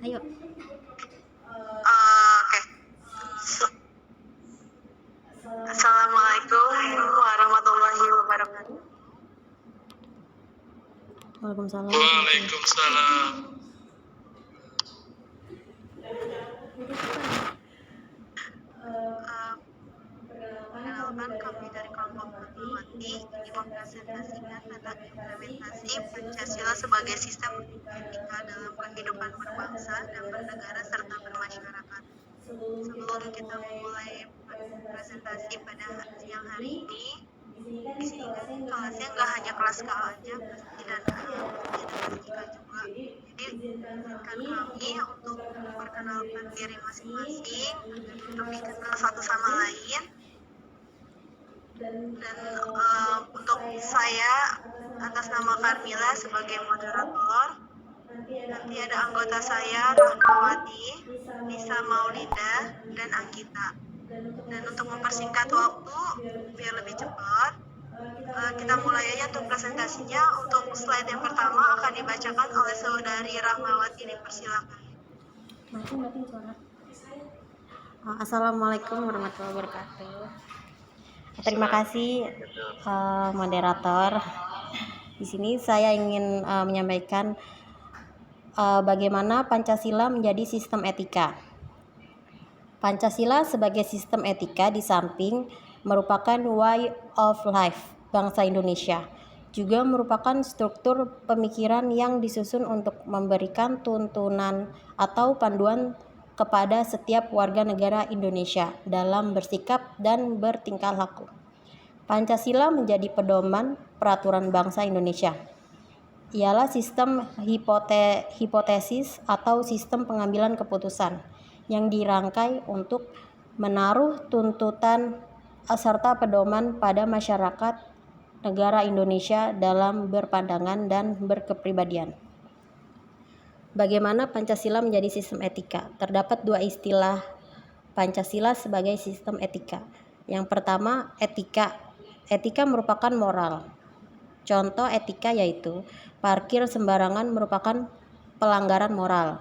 Ayo. Oke. Assalamualaikum warahmatullahi wabarakatuh. Waalaikumsalam. Waalaikumsalam. Perkenalkan, kami dari kelompok Fatmawati ini mempresentasikan tentang implementasi Pancasila sebagai sistem etika dalam kehidupan berbangsa dan bernegara serta bermasyarakat. Sebelum kita memulai presentasi pada siang hari ini, di sini kan kelasnya nggak hanya kelas K aja, pasti dan kelas IKA juga. Jadi izinkan kami untuk memperkenalkan diri masing-masing untuk dikenal satu sama lain. Dan untuk saya atas nama Carmila sebagai moderator, nanti ada anggota saya Rahmawati, Nisa Maulinda, dan Anggita. Dan untuk mempersingkat waktu biar lebih cepat, kita mulai aja untuk presentasinya. Untuk slide yang pertama akan dibacakan oleh saudari Rahmawati. Dipersilakan. Matiin suara. Assalamualaikum warahmatullahi wabarakatuh. Terima kasih moderator. Di sini saya ingin menyampaikan bagaimana Pancasila menjadi sistem etika. Pancasila sebagai sistem etika di samping merupakan way of life bangsa Indonesia, juga merupakan struktur pemikiran yang disusun untuk memberikan tuntunan atau panduan kepada setiap warga negara Indonesia dalam bersikap dan bertingkah laku. Pancasila menjadi pedoman peraturan bangsa Indonesia. Ialah sistem hipotesis atau sistem pengambilan keputusan yang dirangkai untuk menaruh tuntutan serta pedoman pada masyarakat negara Indonesia dalam berpandangan dan berkepribadian. Bagaimana Pancasila menjadi sistem etika? Terdapat dua istilah Pancasila sebagai sistem etika. Yang pertama, etika. Etika merupakan moral. Contoh etika yaitu parkir sembarangan merupakan pelanggaran moral.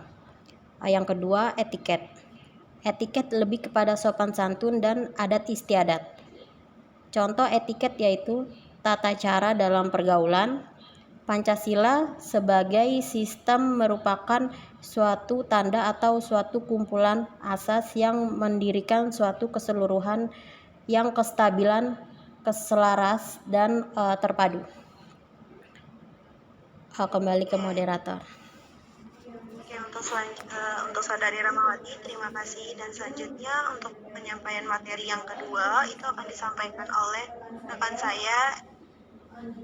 Yang kedua, etiket. Etiket lebih kepada sopan santun dan adat istiadat. Contoh etiket yaitu tata cara dalam pergaulan. Pancasila sebagai sistem merupakan suatu tanda atau suatu kumpulan asas yang mendirikan suatu keseluruhan yang kestabilan, keselaras, dan terpadu. Kembali ke moderator. Oke, untuk saudari Rahmawati, terima kasih. Dan selanjutnya untuk penyampaian materi yang kedua itu akan disampaikan oleh rekan saya,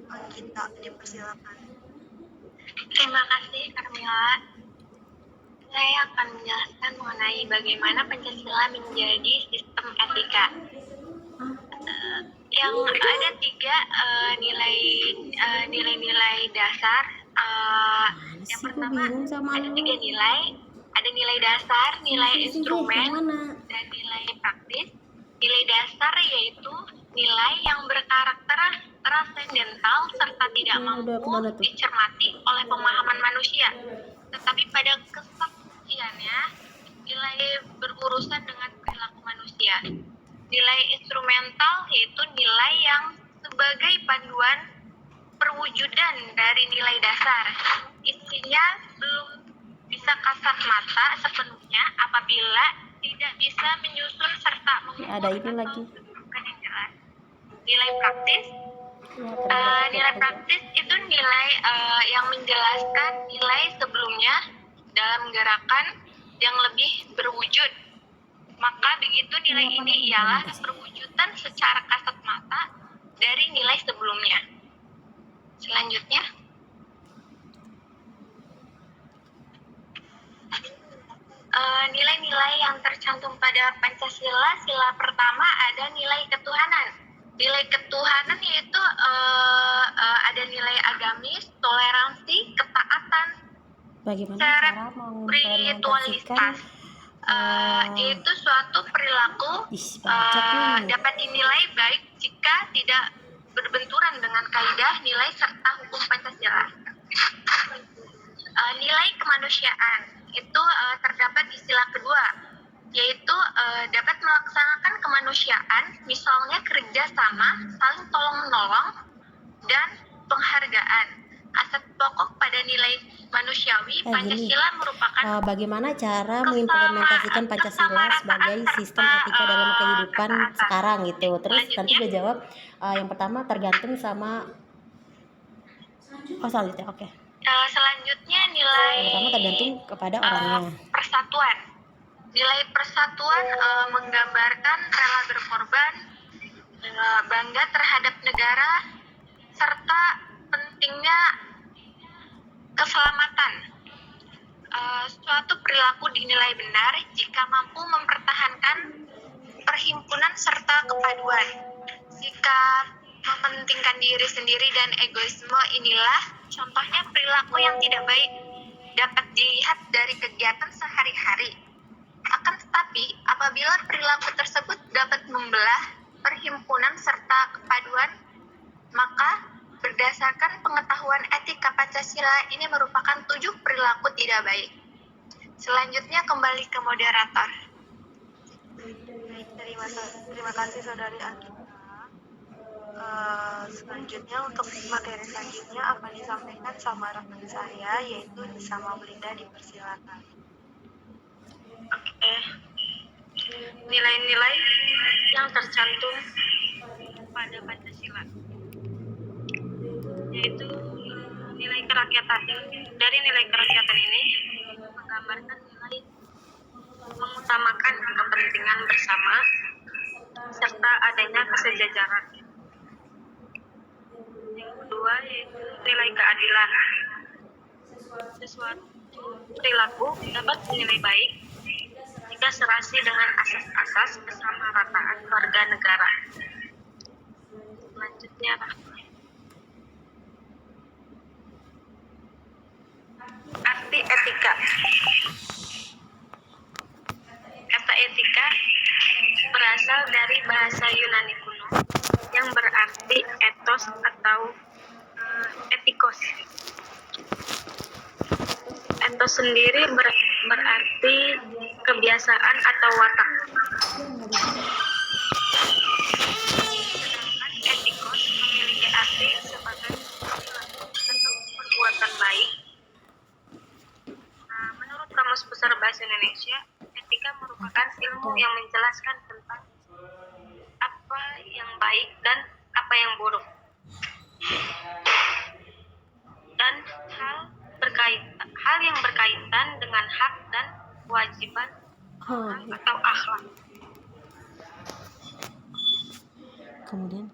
Anggita. Dipersilakan. Terima kasih Carmila. Saya akan menjelaskan mengenai bagaimana Pancasila menjadi sistem etika. Yang ada tiga nilai-nilai dasar. Yang pertama ada tiga nilai. Ada nilai dasar, nilai instrumen, dan nilai praktis. Nilai dasar yaitu nilai yang berkarakter transendental serta tidak mampu dicermati oleh pemahaman manusia. Tetapi pada kesaksiannya, nilai berurusan dengan perilaku manusia. Nilai instrumental yaitu nilai yang sebagai panduan perwujudan dari nilai dasar. Isinya belum bisa kasat mata sepenuhnya apabila tidak bisa menyusun serta mengumpulkan yang jelas. Nilai praktis. Nilai praktis itu nilai yang menjelaskan nilai sebelumnya dalam gerakan yang lebih berwujud. Maka begitu nilai ini ialah perwujudan secara kasat mata dari nilai sebelumnya. Selanjutnya, nilai-nilai yang tercantum pada Pancasila, sila pertama ada nilai ketuhanan. Nilai ketuhanan yaitu ada nilai agamis, toleransi, ketaatan, spiritualitas. Yaitu suatu perilaku dapat dinilai baik jika tidak berbenturan dengan kaidah nilai serta hukum Pancasila. Nilai kemanusiaan itu terdapat di sila kedua, yaitu dapat melaksanakan kemanusiaan, misalnya kerjasama, saling tolong-menolong, dan penghargaan. Aset pokok pada nilai manusiawi, Pancasila merupakan bagaimana cara mengimplementasikan Pancasila sebagai sistem etika dalam kehidupan sekarang gitu. Terus nanti gue jawab yang pertama tergantung sama selanjutnya oke. Selanjutnya nilai Yang pertama tergantung kepada orangnya. Persatuan. Nilai persatuan menggambarkan rela berkorban, bangga terhadap negara, serta pentingnya keselamatan. Suatu perilaku dinilai benar jika mampu mempertahankan perhimpunan serta kepaduan. Sikap mementingkan diri sendiri dan egoisme inilah contohnya perilaku yang tidak baik, dapat dilihat dari kegiatan sehari-hari. Akan tetapi, apabila perilaku tersebut dapat membelah perhimpunan serta kepaduan, maka berdasarkan pengetahuan etika Pancasila ini merupakan 7 perilaku tidak baik. Selanjutnya kembali ke moderator. Terima kasih Saudari Agita. Selanjutnya untuk materi selanjutnya akan disampaikan sama rekan saya, yaitu Sama Belinda, dipersilakan. Oke. Nilai-nilai yang tercantum pada Pancasila, yaitu nilai kerakyatan. Dari nilai kerakyatan ini menggambarkan nilai mengutamakan kepentingan bersama serta adanya kesejajaran. Yang kedua yaitu nilai keadilan. Sesuatu perilaku dapat dinilai baik jika serasi dengan asas-asas kesamarataan warga negara. Selanjutnya, arti etika. Kata etika berasal dari bahasa Yunani kuno yang berarti etos atau etikos. Etos sendiri berarti kebiasaan atau watak. Sedangkan etikos memiliki arti sebagai perilaku atau perbuatan baik. Menurut Kamus Besar Bahasa Indonesia, etika merupakan ilmu yang menjelaskan tentang apa yang baik dan apa yang buruk, dan hal yang berkaitan dengan hak dan kewajiban orang atau akhlak. Kemudian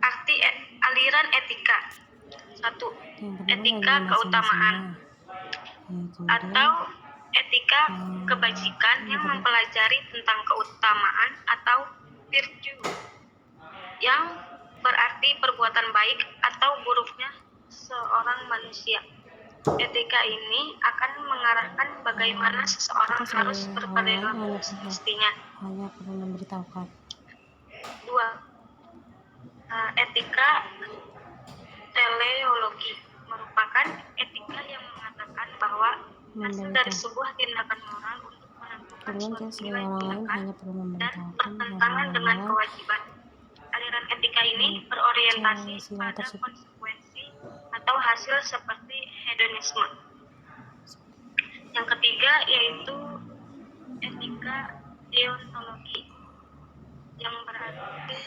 arti aliran etika. 1. Etika keutamaan atau etika kebajikan yang mempelajari tentang keutamaan atau virtue, yang berarti perbuatan baik atau buruknya seorang manusia. Etika ini akan mengarahkan bagaimana seseorang harus berperilaku semestinya. hanya perlu memberitahukan. 2. Etika teleologi merupakan etika yang mengatakan bahwa hasil dari sebuah tindakan moral untuk menentukan suatu nilai tindakan dan bertentangan dengan kewajiban. Aliran etika ini berorientasi pada konsekuensi atau hasil seperti hedonisme. Yang ketiga yaitu etika deontologi, yang berarti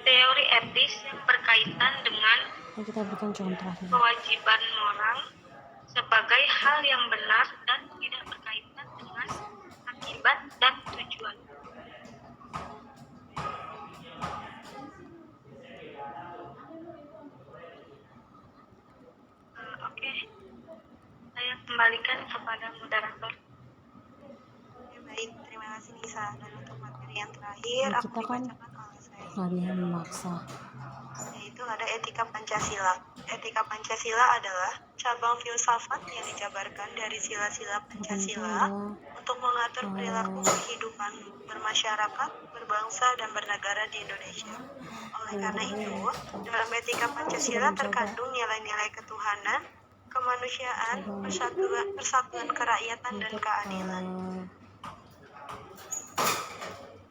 teori etis yang berkaitan dengan Kita berikan contoh. kewajiban moral sebagai hal yang benar dan tidak berkaitan dengan akibat dan tujuan. Oke, saya kembalikan kepada moderator. Baik, terima kasih Nisa. Dan untuk materi yang terakhir, Nah, aku kita kan dibacakan oleh saya, nggak bisa memaksa. yaitu ada etika Pancasila. Etika Pancasila adalah cabang filsafat yang dijabarkan dari sila-sila Pancasila untuk mengatur perilaku kehidupan bermasyarakat, berbangsa, dan bernegara di Indonesia. Oleh karena itu, dalam etika Pancasila terkandung nilai-nilai ketuhanan, kemanusiaan, persatuan kerakyatan, dan keadilan.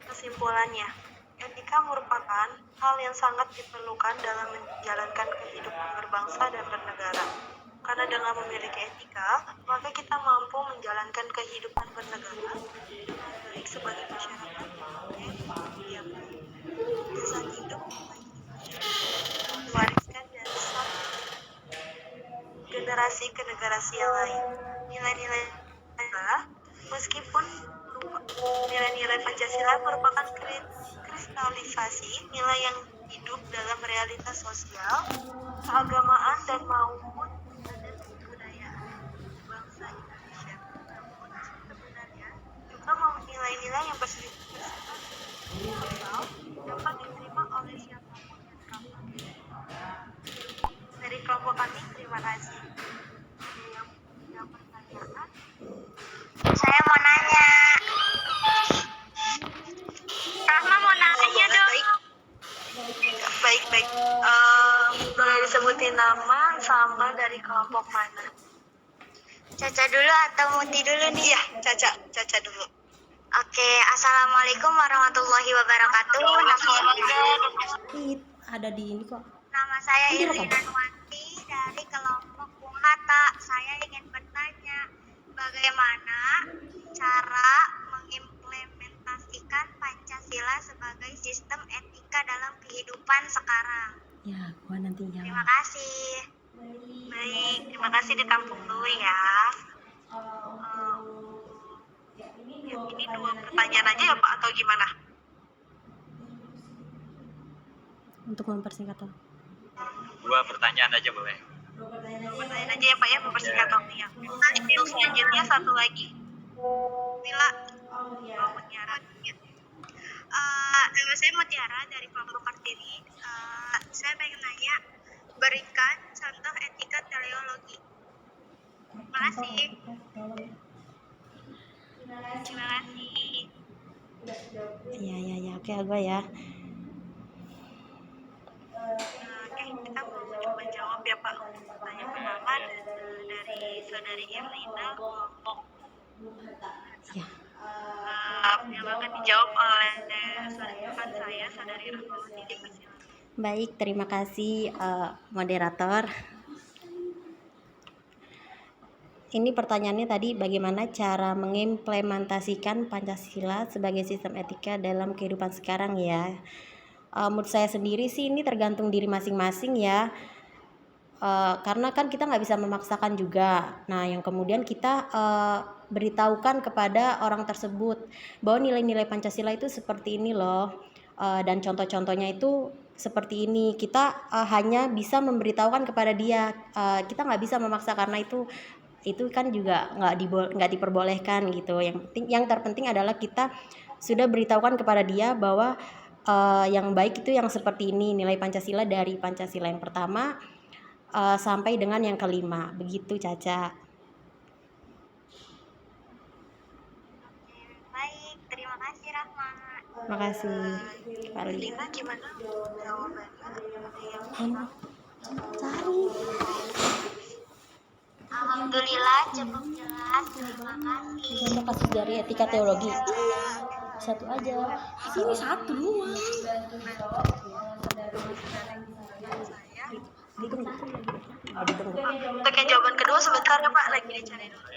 Kesimpulannya, etika merupakan hal yang sangat diperlukan dalam menjalankan kehidupan berbangsa dan bernegara. Karena dengan memiliki etika, maka kita mampu menjalankan kehidupan bernegara dengan baik sebagai masyarakat yang bisa hidup diwariskan dari satu generasi ke generasi yang lain. Nilai-nilai meskipun nilai-nilai Pancasila merupakan kristalisasi nilai yang hidup dalam realitas sosial, keagamaan, dan maupun adat kebudayaan bangsa Indonesia. Namun sebenarnya juga nilai-nilai yang bersifat universal dapat diterima oleh siapapun dan kapanpun. Dari kelompok kami, terima kasih. Yang punya pertanyaan? Saya mau nanya. Rahma mau nanya dong. Baik. Boleh disebutin nama sama dari kelompok mana? Caca dulu atau Muti dulu nih? Iya, Caca dulu. Oke, Assalamualaikum warahmatullahi wabarakatuh. Ada di ini kok. Nama saya Irina Nuanti dari kelompok Bung Hatta. Saya ingin bertanya, bagaimana cara mengimplementasikan Pancasila sebagai sistem etika dalam kehidupan sekarang? Ya, gua nanti Terima jawab. kasih. Baik, terima kasih, ditampung dulu ya. Ini 2 pertanyaan aja ya Pak, atau gimana? Untuk mempersingkat waktu. 2 pertanyaan aja boleh. 2 pertanyaan aja ya Pak ya, mempersingkat waktunya. Untuk selanjutnya satu lagi. Mila, mau Mutiara. Nama saya Mutiara dari kelompok Kartini. Saya pengen nanya, berikan contoh etika teleologi. Terima kasih. Terima kasih. Iya, oke gua ya. Oke, kita mau coba jawab ya Pak. Pertanyaan pertama dari saudari Irlina, kelompok. Ya. Yang akan dijawab oleh rekan saya, saudari Rahmawati. Dipersilakan. Baik, terima kasih moderator. Ini pertanyaannya tadi, bagaimana cara mengimplementasikan Pancasila sebagai sistem etika dalam kehidupan sekarang ya. Menurut saya sendiri sih ini tergantung diri masing-masing ya. Karena kan kita nggak bisa memaksakan juga. Nah, yang kemudian kita beritahukan kepada orang tersebut bahwa nilai-nilai Pancasila itu seperti ini loh, dan contoh-contohnya itu seperti ini. Kita hanya bisa memberitahukan kepada dia. Kita nggak bisa memaksa karena itu kan juga nggak diperbolehkan gitu. Yang terpenting adalah kita sudah beritahukan kepada dia bahwa yang baik itu yang seperti ini, nilai Pancasila dari Pancasila yang pertama sampai dengan yang kelima, begitu Caca. Baik, terima kasih Rahma. Terima kasih Pali. Lina, gimana jawabannya? Cari. Alhamdulillah cukup jelas. Terima kasih. Contoh kasus dari etika teologi. Satu aja. Sini satu doang. Ditunggu. Untuk yang jawaban kedua sebentar ya Pak, lagi dicari dulu.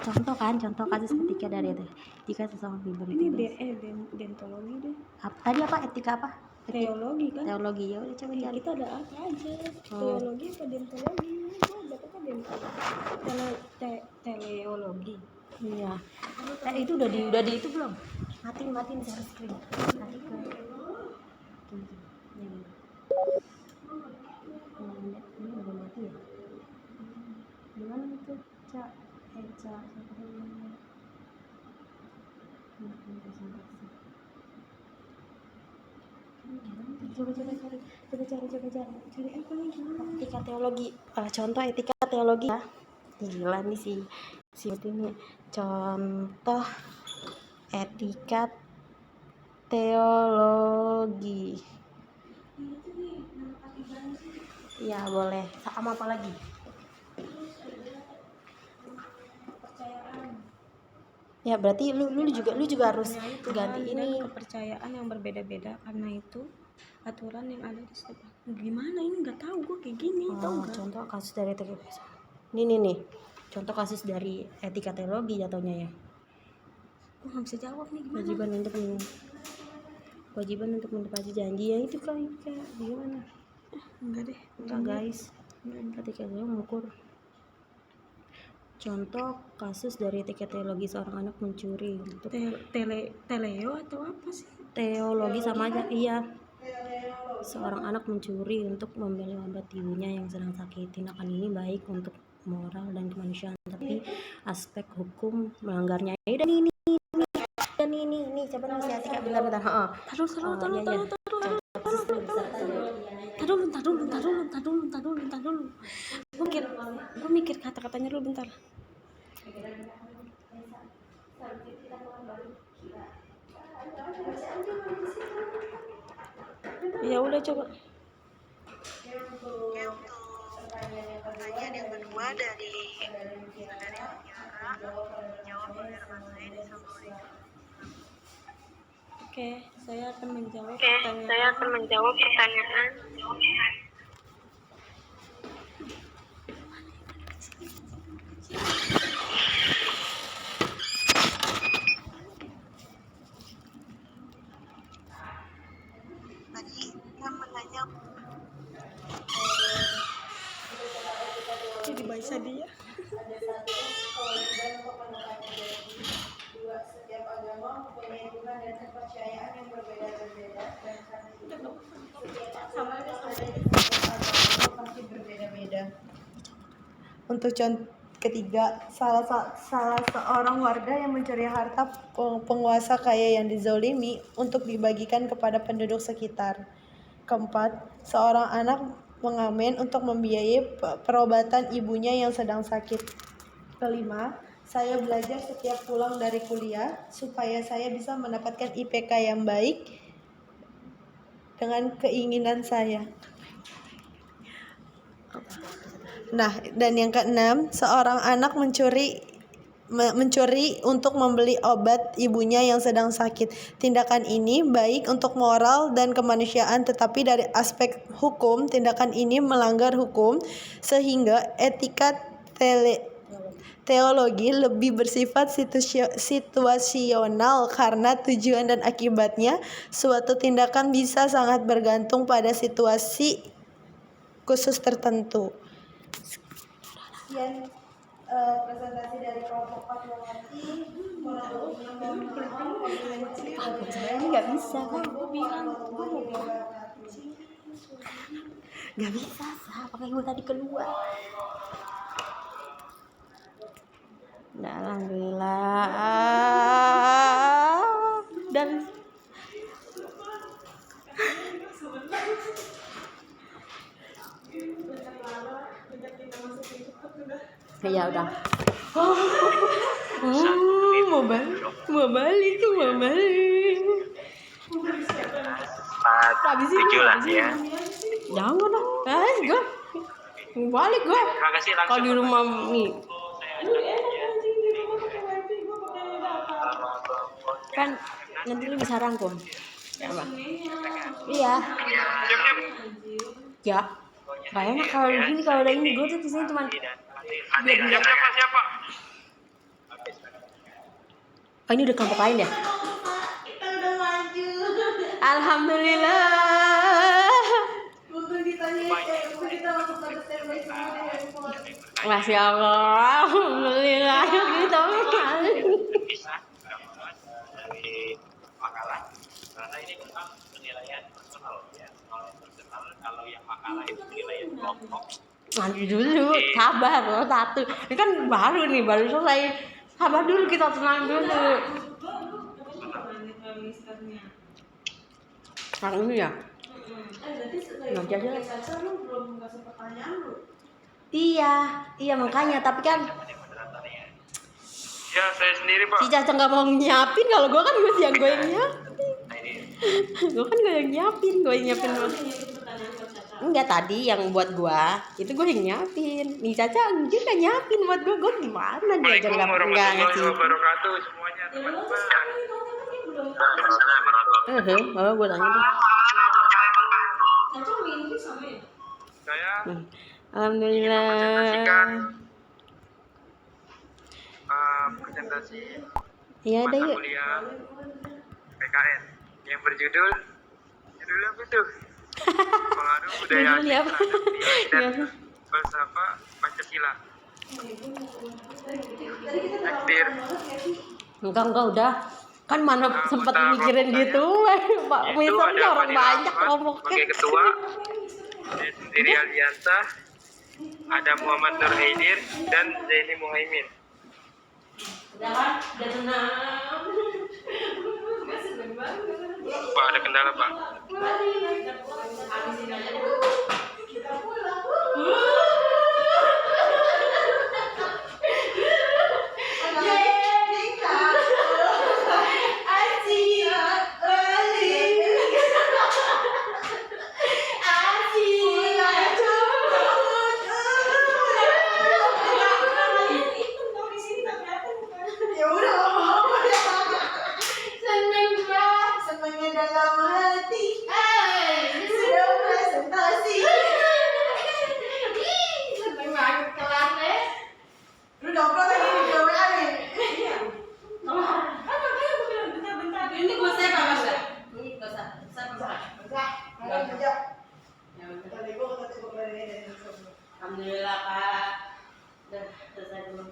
Contoh kasus etika dari etika sesama bimbing. Ini dentologi deh. Tadi apa etika apa? Teologi kan? Teologi ya udah coba cari. Kita ada apa aja? Teologi apa dentologi? Ada apa dentologi? Teleologi. Iya. Itu udah di itu belum? Matiin share screen. Nanti ke ini udah mati ya? Gimana itu? Cak. Coba cari apa nih? Etika teologi. Contoh etika teologi ya. Gila nih sih Ini contoh etika teologi. Ya boleh. Sama apa lagi? Ya berarti lu juga harus ganti ini. Kepercayaan yang berbeda-beda karena itu aturan yang ada di setiap. Gimana ini nggak tahu gue kayak gini tau nggak? Contoh kasus dari etika. Nih. Contoh kasus dari etika teologi jatuhnya ya. Gue nggak bisa jawab nih gimana? Kewajiban untuk menepati janji ya itu kayak gimana? Enggak deh. Enggak guys. Etika teologi mengukur. Contoh kasus dari etika teologi seorang anak mencuri untuk Teleo atau apa sih? teologi sama aja iya. Seorang anak mencuri untuk membela obat ibunya yang sedang sakit. Tindakan ini baik untuk moral dan kemanusiaan, tapi aspek hukum melanggarnya. Dan ini coba nih si Atika bentar. Taruh. Gue mikir kata-katanya dulu bentar. Ya udah coba. Oke, untuk pertanyaan yang kedua dari Mutiara, jawab benar saya di Samori. Oke, saya akan menjawab pertanyaan. Tadi saya menanya jadi baisa dia. Setiap agama mempunyai Tuhan dan kepercayaan yang berbeda-beda dan pasti berbeda-beda. Untuk contoh ketiga, salah seorang warga yang mencuri harta penguasa kaya yang dizolimi untuk dibagikan kepada penduduk sekitar. Keempat, seorang anak mengamen untuk membiayai perobatan ibunya yang sedang sakit. Kelima, saya belajar setiap pulang dari kuliah supaya saya bisa mendapatkan IPK yang baik dengan keinginan saya. Nah, dan yang keenam, seorang anak mencuri untuk membeli obat ibunya yang sedang sakit. Tindakan ini baik untuk moral dan kemanusiaan, tetapi dari aspek hukum, tindakan ini melanggar hukum, sehingga etika teologi lebih bersifat situasional karena tujuan dan akibatnya suatu tindakan bisa sangat bergantung pada situasi khusus tertentu. Sekian presentasi dari kelompok Fatmawati. Nggak bisa kan? Nggak bisa sah, pakai gue tadi keluar. Nah, alhamdulillah. Dan ya udah. Mau balik. Habis 7 lah ya. Jangan lah. Gue mau balik gue. Terima kasih langsung. Kalau di rumah nih kan nanti lu bisa rangkum. Ya, Bang. Iya. Ya. Gak enak kalau gini, kalau ada ini gue tuh kesini cuman biar Siapa? oh ini udah kelompok lain ya? Alhamdulillah. Masya Allah. Alhamdulillah. Gitu. Bisa dari makalah karena ini memang penilaian personal ya. Kalau yang makalah itu penilaian kelompok. Nanti dulu, sabar loh satu. Ini kan baru selesai. Sabar dulu, kita tenang dulu. Yang ini ya? Nanti aja lah. Iya makanya. Tapi kan Ya, saya sendiri, Pak. Si Caca nggak mau nyiapin, kalau gue kan yang nyiapin. Nah, ini Gue kan gue yang nyiapin, enggak, tadi yang buat gue itu gue yang nyiapin. Nih Caca dia nggak nyiapin buat gue gimana dia aja Assalamualaikum nggak warahmatullahi ngasih. wabarakatuh semuanya, teman-teman. Gue tanya deh. Caca main Inggris sama ya? Saya Alhamdulillah. presentasikan presentasi Iya ada mata yuk. kuliah PKN yang berjudul judulnya apa tuh? Pengaruh budaya Judulnya asing apa? terhadap nilai dan Iya. falsafah Pancasila. Takdir. Enggak udah. Kan mana sempat anggota mikirin kelompok gitu. Pak Itu Misalnya ada orang Fadil banyak Ahmad kelompoknya. sebagai ketua, saya sendiri Aliansa, ada Muhammad Nur Haidir dan Zaini Muhaimin. Udah tenang. Pak, ada kendala, Pak? Senangnya dalam hati sudah presentasi. Lu download lagi video WA nih. Ini gue save apa enggak? Ini gue save apa? Enggak kerja. Ya udah. Tadi gua kata gua kemarin ini. Alhamdulillah Pak. Udah selesai dulu.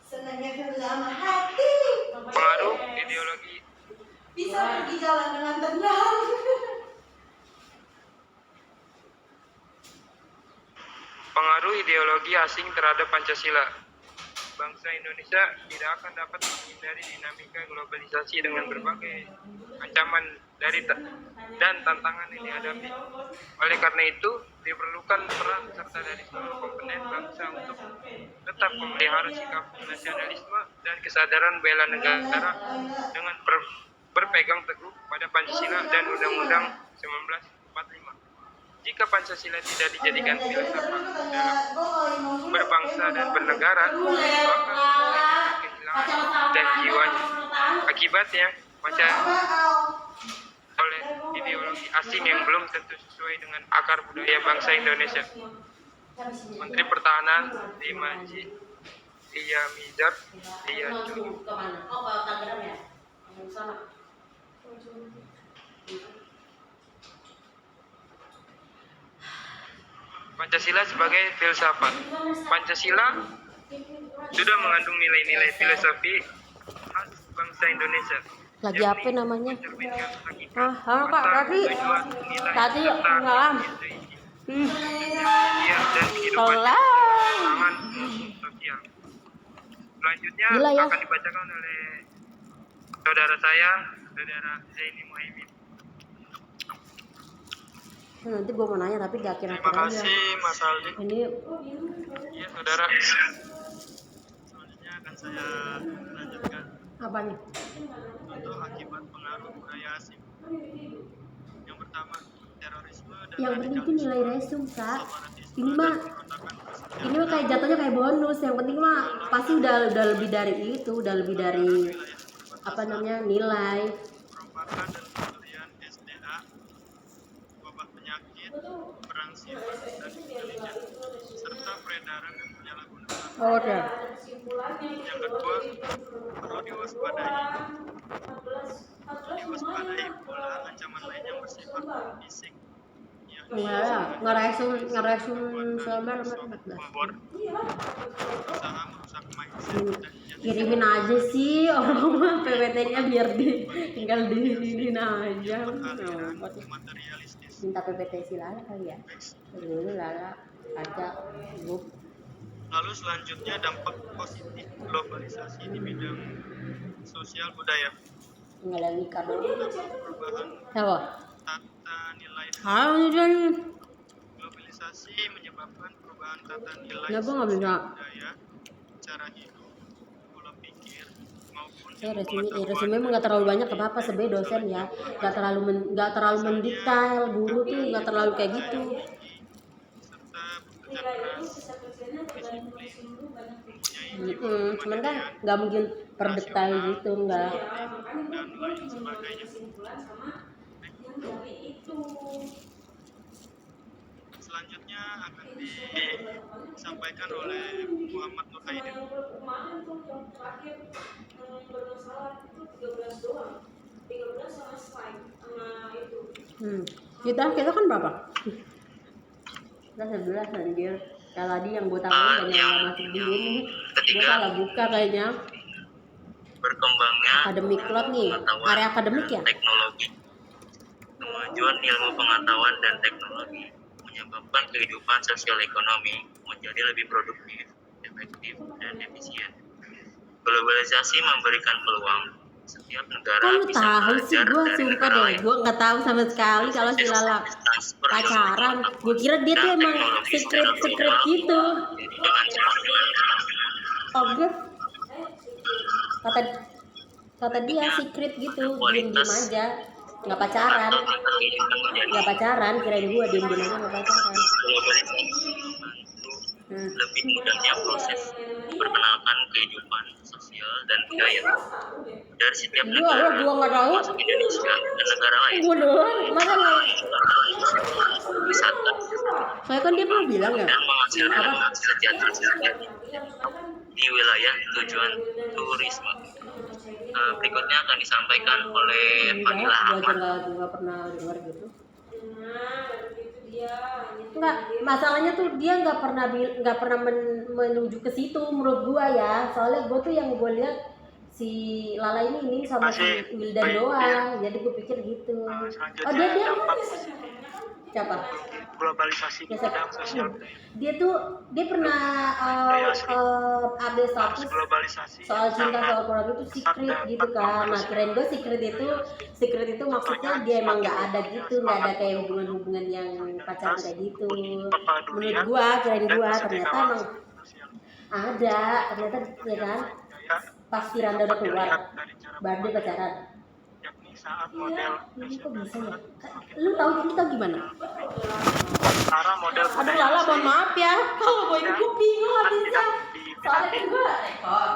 Senangnya dalam hati Pengaruh ideologi bisa pergi jalan dengan tenang. pengaruh ideologi asing terhadap Pancasila. Bangsa Indonesia tidak akan dapat menghindari dinamika globalisasi dengan berbagai ancaman dan tantangan yang dihadapi. Oleh karena itu, diperlukan peran serta dari seluruh komponen bangsa untuk tetap memelihara sikap nasionalisme dan kesadaran bela negara dengan berpegang teguh pada Pancasila dan Undang-Undang 1945. Jika Pancasila tidak dijadikan filsafat dalam berbangsa dan bernegara, maka kehilangan dan jiwanya. Akibatnya, macam oleh ideologi asing yang belum tentu sesuai dengan akar budaya bangsa Indonesia. Menteri Pertahanan Dimaji Iyamizar Iyaju Kemana? Oh, ke Tangerang ya? Yang sana. Pancasila sebagai filsafat. Pancasila sudah mengandung nilai-nilai filosofi khas bangsa Indonesia. Lagi apa namanya? Mencerminkan hakikat, Kak, tujuan, nilai, tadi serta enggak. Iya, dan kehidupan Pelan. pangan sosial. Selanjutnya Gila ya. akan dibacakan oleh saudara saya, saudara Zaini Muhaimin. Nanti gue mau nanya tapi gak Terima kira-kira aja. kasih Mas Aldi. Ini Iya saudara. Selanjutnya akan saya lanjutkan apa nih? untuk akibat pengaruh budaya asing. Yang pertama, terorisme dan Yang penting tuh nilai resum, Kak. separatisme Ini mah dan pemberontakan bersenjata ini mah kayak jatuhnya kayak bonus. Yang penting mah pasti udah lebih dari itu, udah lebih dari apa namanya nilai. merupakan dan pencurian SDA, wabah penyakit, perang siber dan intelijen, serta peredaran dan penyalahgunaan. Oke. Yang kedua, perlu diwaspadai pula ancaman lain yang bersifat fisik, Ngeresum selama babor, berusaha merusak mindset dan kirimin aja sih orang mah PPT-nya biar tinggal di aja. aliran materialistis. Minta PPT si Lala kali ya. Dulu Lala ada grup. Lalu selanjutnya dampak positif globalisasi di bidang sosial budaya. Tinggal yang nikah dulu. Perubahan Apa? tata nilai Jadi globalisasi menyebabkan perubahan tata nilai Kenapa nggak bisa? budaya cara hidup, pola pikir, maupun Ya ilmu resume pengetahuan mah nggak terlalu banyak apa sebagai dosen ya, nggak terlalu mendetail. Guru tuh nggak terlalu kayak gitu. serta bekerja keras, disiplin, mempunyai jiwa Cuman kan kemandirian, nggak mungkin per detail rasional, gitu nggak. dan lain sebagainya. Selanjutnya akan disampaikan oleh Muhammad Nurhaidin. Kita kan berapa? Kita 11 anjir. Yang tadi yang gue tahu banyak yang masuk di ini. Gue salah buka kayaknya. Berkembangnya Akademik Cloud nih, area akademik ya? teknologi. Kemajuan ilmu pengetahuan dan teknologi menyebabkan kehidupan sosial ekonomi menjadi lebih produktif, efektif, dan efisien. Globalisasi memberikan peluang setiap negara Kok lu bisa tahu sih? belajar Gue dari sumpah negara deh, lain. gue nggak tahu sama sekali kalau si Lala pacaran. Gue kira dia tuh emang secret gitu. Jadi dengan semakin Oke. Kata dia secret gitu, diem aja, nggak pacaran, kirain gue diem aja nggak pacaran. globalisasi lebih mudahnya proses perkenalkan kehidupan sosial dan budaya dari setiap negara Gue nggak tahu, masuk Indonesia dan negara lain. gue doang, masa nggak? Wisata Soalnya kan dia pernah bilang ya, dan menghasilkan kesejahteraan di wilayah tujuan turisme. Berikutnya akan disampaikan oleh Fadila gue Ahmad. aja nggak pernah dengar gitu. Enggak, masalahnya tuh dia nggak pernah menuju ke situ menurut gua ya. Soalnya gua tuh yang gua lihat si Lala ini sama si Wildan doang. Jadi gua pikir gitu. Oh dia siapa? Globalisasi di bidang sosial budaya. Dia pernah update status Globalisasi soal cinta soal program itu secret gitu kan. Nah kirain gue secret itu maksudnya dia emang nggak ada gitu, nggak ada kayak hubungan yang pacaran kayak gitu. Menurut gua kirain ternyata emang ada, ternyata ya kan pas Firanda udah keluar baru dia pacaran. Yakni saat model Kok bisa ya? Lu tahu gimana? cara model Aduh Lala mohon maaf ya, kalau gue ini gue bingung gak bisa. Soalnya kan gue rekor,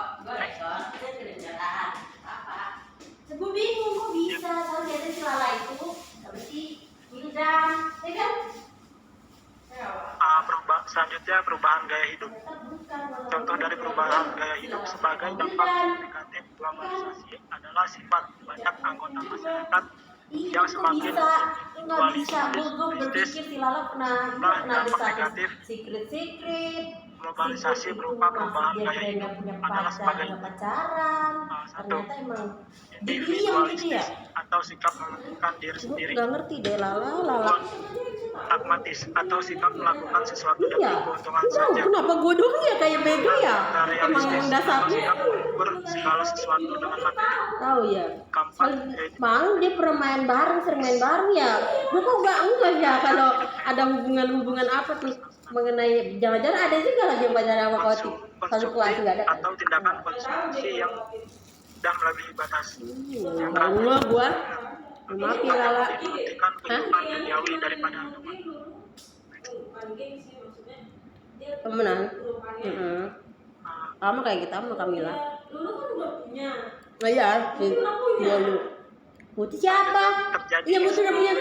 dia kedengeran apa? Gue bingung kok bisa, soalnya ternyata si Lala itu sama si Wildan, ya kan? Selanjutnya perubahan gaya hidup. Contoh dari perubahan gaya hidup sebagai dampak negatif globalisasi adalah sifat banyak anggota masyarakat yang semakin nggak bisa. Gue berpikir si Lala pernah negatif. secret. Globalisasi berupa perubahan gaya hidup adalah sebagai pacaran. satu Ternyata emang individualistis atau sikap mementingkan diri sendiri. Nggak ngerti deh Lala. Pragmatis atau sikap melakukan sesuatu demi Iya. keuntungan saja. Kenapa gue doang ya kayak bego ya? Emang Realistis atau dasarnya sikap mengukur segala sesuatu dengan materi. tahu ya. Keempat, yaitu Mau dia pernah sering main bareng ya. Gue kok enggak ya kalau ada hubungan apa tuh mengenai jangan-jangan ada juga lagi yang pacaran sama Koti. Satu kelas nggak ada. atau tindakan konsumsi yang sudah melebihi batas. Enggak gua. Maaf ya Lala. Mementingkan kehidupan duniawi daripada agama. Temenan. Sama kayak kita sama Kamila. Oh iya, dulu. Muti siapa? Iya Muti udah punya.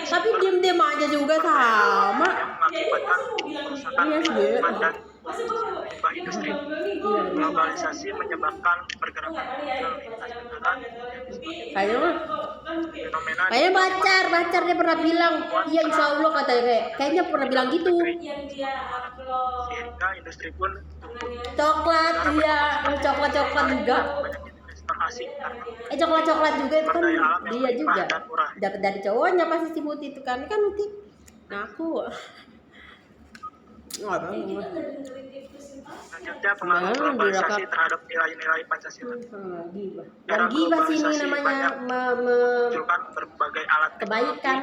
Tapi diam-diam aja juga sama. Yang mengakibatkan kerusakan Iya, lingkungan dan limbah industri. Globalisasi menyebabkan pergerakan lintas negara Kayaknya mah. fenomena Kayaknya pacar dia pernah bilang, iya insya Allah katanya kayaknya pernah bilang gitu. sehingga industri pun Coklat iya, coklat juga. banyak investor asing karena Coklat juga itu kan dia juga. Dapat dari cowoknya pasti si Muti itu kan Muti ngaku. Nggak tahu. selanjutnya pengaruh globalisasi terhadap nilai-nilai Pancasila. Dan gibah sih ini namanya Munculkan berbagai alat kebaikan.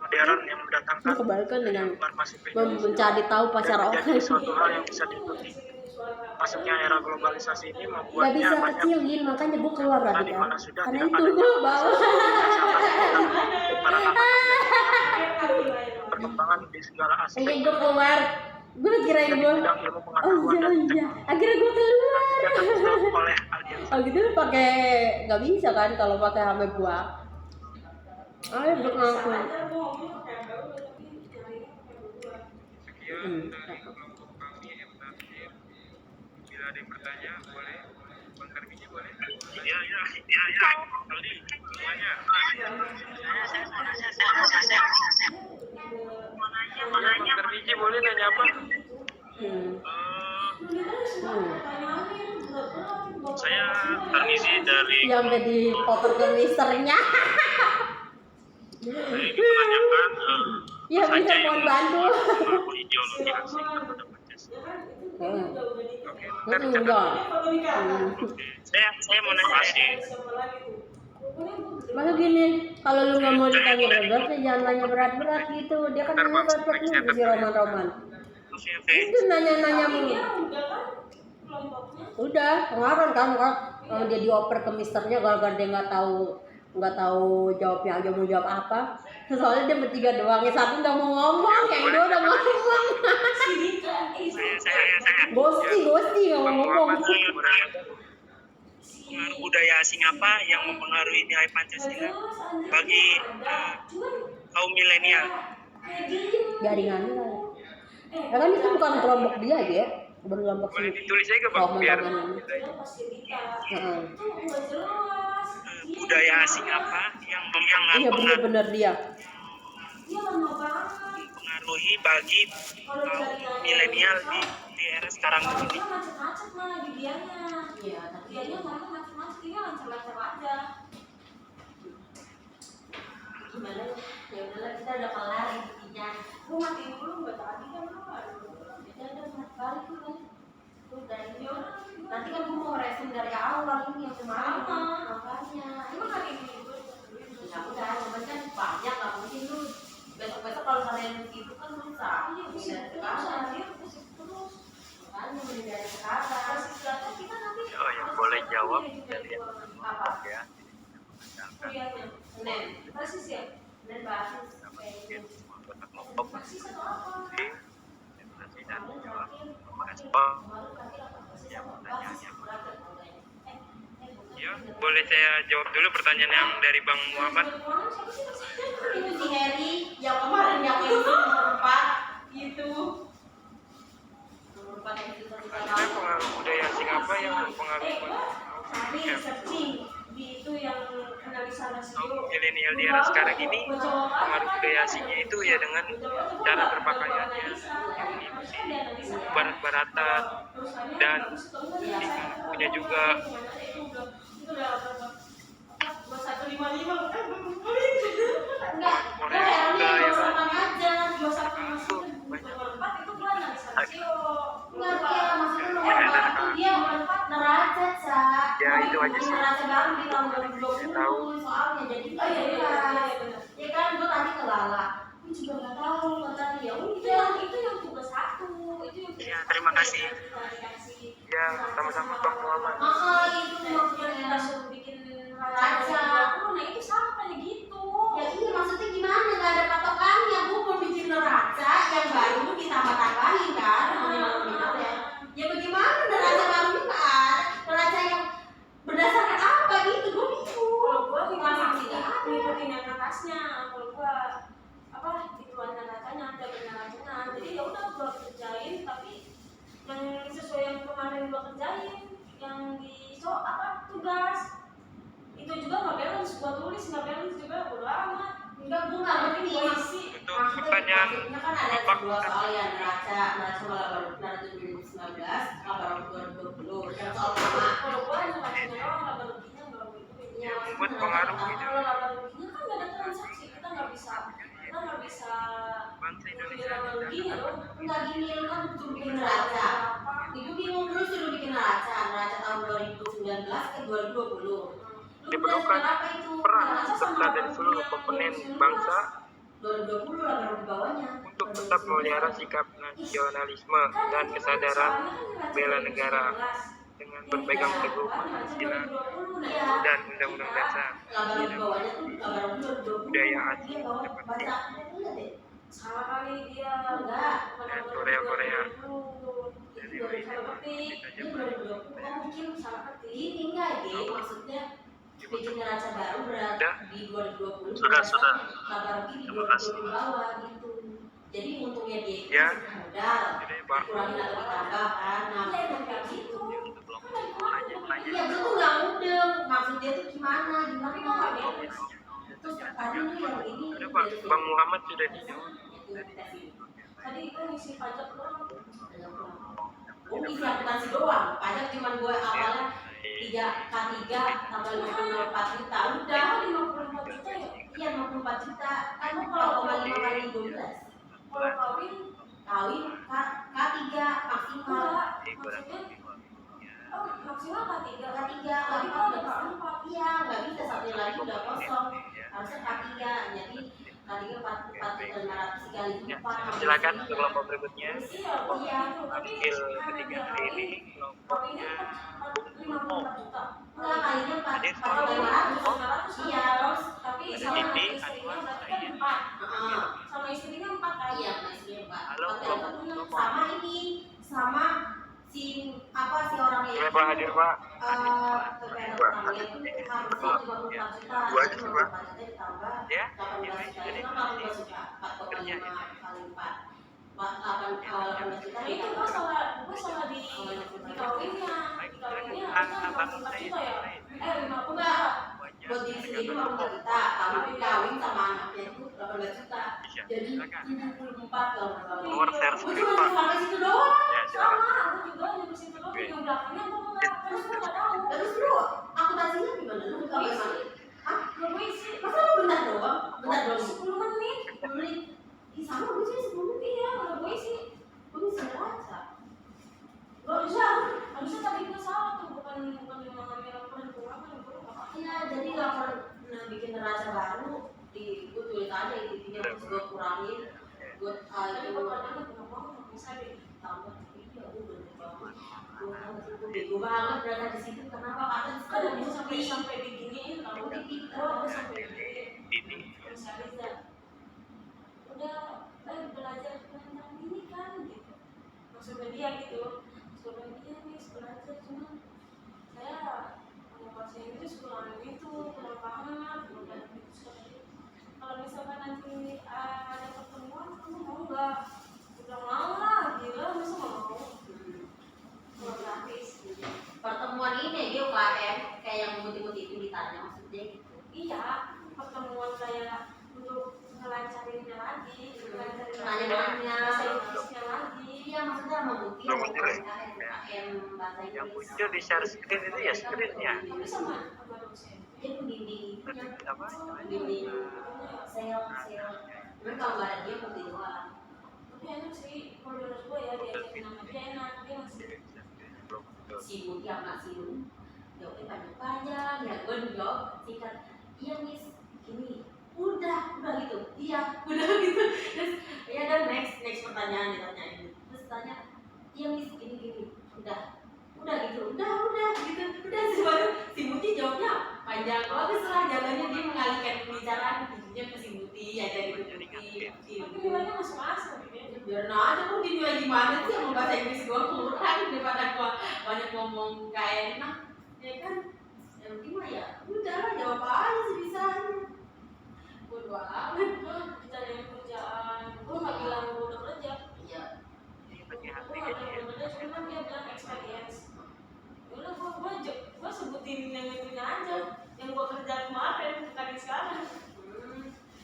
modern yang mendatangkan Kebaikan dengan informasi mencari tahu pacar dan orang. menjadi suatu hal yang bisa diikuti. masuknya era globalisasi ini Gak membuatnya bisa banyak kecilin, makanya gue keluar kota lagi di kan. mana sudah Karena tidak itu ada gue bawa. para anak perkembangan di segala aspek Iya gue keluar. Gue kirain di gue. bidang ilmu Oh pengetahuan dan iya. Akhirnya gue keluar. yang tertutup oleh aliansi. Oh gitu pakai nggak bisa kan kalau pakai HP gua. Ayo ngaku. Sekian dari kelompok kami Tafsir. Bila ada yang bertanya boleh. Bang Karmiji boleh? Iya. Aldi semuanya. Bang Karmiji boleh nanya apa? Saya Tarmizi dari Yang jadi poper ke misternya. saya ingin menanyakan Ya apa bisa saja yang mohon bantu. mempengaruhi ideologi asing terhadap Pancasila. Enggak. Saya mau nanya sih. Masa gini, kalau lu nggak mau ditanya berat, ya jangan nanya berat-berat gitu. Dia kan nanya berat-berat lu si Roman. Itu nanya-nanya mulu. Udah, kemarin kan kalau dia dioper ke misternya gara-gara dia nggak tahu jawabnya aja mau jawab apa. Soalnya dia bertiga doang, yang satu nggak mau ngomong, yang dua udah ngomong. Saya Gosti nggak mau ngomong. pengaruh budaya asing apa yang mempengaruhi nilai Pancasila bagi kaum milenial? Jaringannya kan. Ya kan itu bukan kelompok dia aja ya, berkelompok Boleh sih. ditulis aja Bang biar Heeh. Budaya asing apa yang Iya benar dia. mempengaruhi bagi kaum milenial di era sekarang ini? Gimana ya udahlah kita udah kelar intinya. Lu matiin dulu nggak tadi kan lu kita udah balik tuh kan. Tuh dari nanti kan gue mau resim dari awal ini yang kemarin makanya. Emang hari ini juga ya udah, cuman kan banyak nggak mungkin lu besok kalau kalian itu kan susah. Iya bisa sekarang dia terus makanya mending dari sekarang. Oh yang boleh jawab dari Apa? ya. Kuliahnya Senin. Basis ya? Senin basis. Anggota kelompok di demokrasi dan jawab merespon yang pertanyaannya. ya, boleh saya jawab dulu pertanyaan yang dari Bang Muhammad. Itu si Heri yang kemarin yang itu nomor 4 itu. Nomor 4 itu Ada pengaruh budaya asing apa yang mempengaruhi searching di itu yang analisa rasio. milenial di era sekarang ini? Pengaruh budaya asingnya itu ya dengan cara berpakaiannya yang mengikuti barat-baratan dan punya juga Korea juga ya kan. Ya itu aja sih. Tahu. Soalnya jadi ya kan gue tadi ke Lala juga nggak tahu kata dia udah itu yang tugas satu itu yang Ya, terima kasih. Ya, sama-sama Bang Muhammad. itu maksudnya kita suruh bikin raja nah itu sama kayak gitu ya iya maksudnya gimana nggak ada patokannya gue mau bikin raja yang baru tuh ditambah-tambahin kan ya bagaimana neraca baru ini nggak ada neraca yang berdasarkan apa gitu gue bingung Kalau gua ngikutin yang atasnya, kalau gua apa ituan neracanya, ada neracanya. Jadi ya udah gua kerjain tapi yang sesuai yang kemarin gua kerjain, yang di tugas itu juga nggak balance, gua tulis nggak balance juga bodo amat. enggak gue nggak ngerti Gua isi. Untuk pertanyaan maksudnya kan ada Bapak dua soal ya neraca neraca 2019 laporan 2020 yang soal lama Kalau gua neracanya doang, laba ruginya nggak begitu. yang membuat pengaruh gitu. Kalau laba ruginya kan nggak ada transaksi, kita nggak bisa Bangsa Indonesia laba ruginya dong. enggak gini lu kan suruh bikin neraca ibu bingung dulu suruh bikin neraca tahun 2019 ke 2020 diperlukan peran serta dari seluruh komponen bangsa 2020 lah baru di bawahnya. Untuk tetap memelihara sikap nasionalisme dan kesadaran bela negara dengan berpegang teguh Pancasila dan Undang-Undang Dasar Kabar di bawahnya tuh kabar 2020. budaya asing Iya, bawah. seperti Baca. Lihat deh. Salah kali dia. Enggak. dan Korea. Itu 2020. Ini 2020. Oh, mungkin salah ketik. Ini enggak deh, maksudnya bikin neraca baru berarti Udah. di 2020. Sudah. Kabar di Terima kasih. 2020 bawah gitu. Jadi untungnya dia itu Ya. masih modal. Jadi, Pak. Kurangin atau ditambah kan. Nah, Iya, emang kayak gitu. iya betul nggak mudeng. Maksud dia tuh gimana? Gimana? Terus tadi nih yang ini. Ada Pak, Bang Muhammad sudah dijawab. Tadi itu ngisi pajak doang. Oh, isi akuntansi doang. Pajak cuma gue awalnya 3K3 tambah 54 juta. Udah. Udah 54 juta ya? Iya 54 juta. Kan lu kalau 5 kali 12 Kalau kawin, kawin K3 maksimal. enggak. Maksudnya, oh maksimal K3. K3 Tadi K4 kok ada udah K4. iya nggak bisa satunya lagi udah kosong. Harusnya K3 jadi K3 4.500 dikali 4. Silakan untuk kelompok berikutnya. Iya, Iya. Ambil ketiga hari ini kelompoknya Kawinnya 54 juta. Enggak kalinya 4.500. Iya terus Tapi Ada sama Didi, istrinya Anwar, berarti kan saya. 4. Heeh. Sama istrinya 4 kan? Iya masih Pak. Halo, kelompok. Sama ini sama si si orangnya Boleh Pak hadir Pak. PPN utamanya itu harusnya 54 juta. Dua aja, Pak. 54 juta ditambah Ya, 18 juta itu kan 18 juta 4,5 kali 4 18 juta Nah itu gua salah di kawinnya. Di kawinnya harusnya 54 juta ya? 50 juta. buat diri sendiri 50 juta kawin sama anaknya itu 18 juta jadi 74 kalau nggak salah. Nomor share Gue screen cuma Pak. sampai situ doang. Ya silakan. Sama, aku juga nyampe situ doang. Yang belakangnya gua nggak tahu. Terus lu akuntansinya gimana? Lu buka mana? Hah? Gua isi Masa lu bentar doang? Bentar doang. 10 menit. 10 menit. Ih sama gue sih 10 menit. Iya, udah gua isi. Gue bisa baca. Gak bisa. Harusnya tadi gua salah tuh, bukan mengambil laporan keuangan. Gua nggak apa-apa. Iya, jadi laporan bikin neraca baru di gue tulis aja intinya terus gue kurangin gue Tadi itu gua padahal nggak mau, nggak bisa deh. tambah iya gue bener banget gue bego banget berada di situ kenapa karena Ada bisa sampai diginiin tahu. Didi Oh, sampai diginiin. Didi. Bisa bisa. Udah belajar tentang ini kan gitu. Maksudnya dia gitu. Maksudnya dia nih belajar cuma saya mau bahasa Inggris kurang itu kurang paham udah gitu sekali. Kalau misalkan nanti ada pertemuan kamu mau nggak? Udah mau lah gila masa nggak mau? Kalau gratis gitu. pertemuan ini dia UKM kayak yang mutih-mutih itu ditanya maksudnya gitu Iya, pertemuan saya untuk ngelancarinnya lagi, ngelancarin Nanya-nanya. bahasa Inggrisnya lagi. iya maksudnya sama mutih Belum muncul ya? UKM bahasa Inggris Yang muncul di share screen itu ya screennya. Tapi sama apa dosen? dia pembimbing Apa? pembimbing sel cuman kalau nggak ada dia mutih doang Tapi enak sih, kalau menurut gue ya diajarin sama dia enak, dia masih si Muti sama si Lu jawabnya panjang-panjang ya gue jawab singkat iya miss gini udah gitu iya udah gitu terus ya dan next pertanyaan ditanyain terus tanya iya miss gini udah gitu udah sih baru si Muti jawabnya panjang bagus lah jatuhnya dia mengalihkan pembicaraan intinya ke si Muti aja gitu tapi nilainya masuk-masuk gitu ya. biar aja kok dinilai gimana sih sama bahasa Inggris gua kurang daripada gua banyak ngomong gak enak ya kan ya gimana ya udah lah jawab aja sebisanya bodo amat Kita ada kerjaan, gue nggak bilang gue udah kerja. iya Gue nggak bilang udah kerja, cuma dia bilang experience. Udah gue sebutin yang itunya aja, yang gue kerja kemarin, bukan yang sekarang.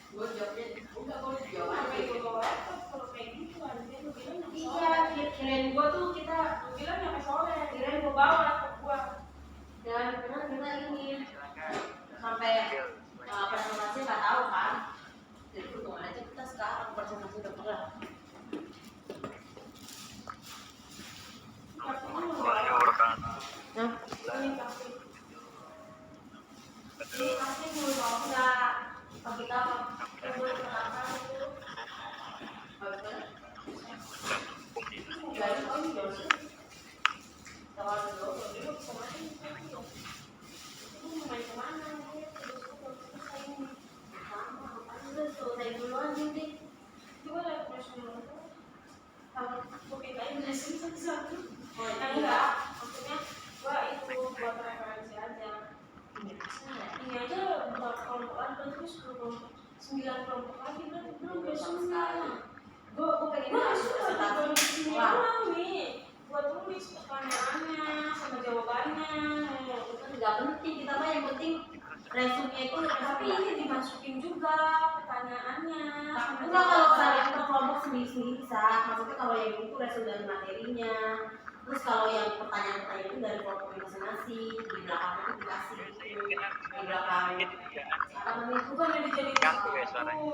gua jawabnya udah gua jawab Kalau aja kayak gitu gue kalau kayak gitu harusnya lu bilang yang iya kirain gua tuh kita Lu bilang yang sore, kirain gue bawa laptop gue. dan benar kita ini sampai presentasi nggak tahu kan jadi untung aja kita sekarang presentasi udah pernah Warahmatullahi wabarakatuh. nah Ini pasti. ini pasti dulu dong nggak kita kalau ada logo dia bisa main itu mau main kemana gitu terus selesai ini sama makanya udah selesai duluan jadi coba lihat personal kalau booking lain hasil satu-satu enggak maksudnya gua itu buat referensi aja ini aja buat kelompokan terus 9 kelompok lagi belum besoknya gue pengen nih buat tulis pertanyaannya sama jawabannya Itu nggak penting, kita mah yang penting resume itu tapi ini dimasukin juga pertanyaannya enggak, kalau kalian per kelompok sendiri-sendiri bisa. Maksudnya kalau yang itu resume dari materinya, terus kalau yang pertanyaan-pertanyaan itu dari kelompok masing-masing, di belakang itu dikasih gitu, di belakang apa namanya, bukan yang dijadiin Ganggu ya satu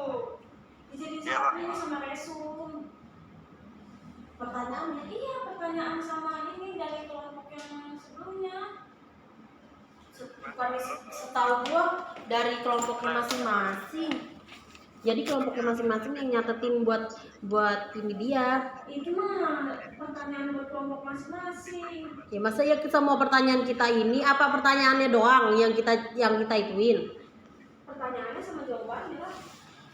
dijadiin Iya, satu Pak. ini sama resum pertanyaannya. iya pertanyaan sama ini dari kelompok yang sebelumnya Bukan, setahu gua dari kelompoknya masing-masing. Jadi kelompoknya masing-masing yang nyatetin buat ini dia. itu mah pertanyaan buat kelompok masing-masing Ya masa ya semua pertanyaan kita ini apa pertanyaannya doang yang kita ituin? pertanyaannya sama jawabannya lah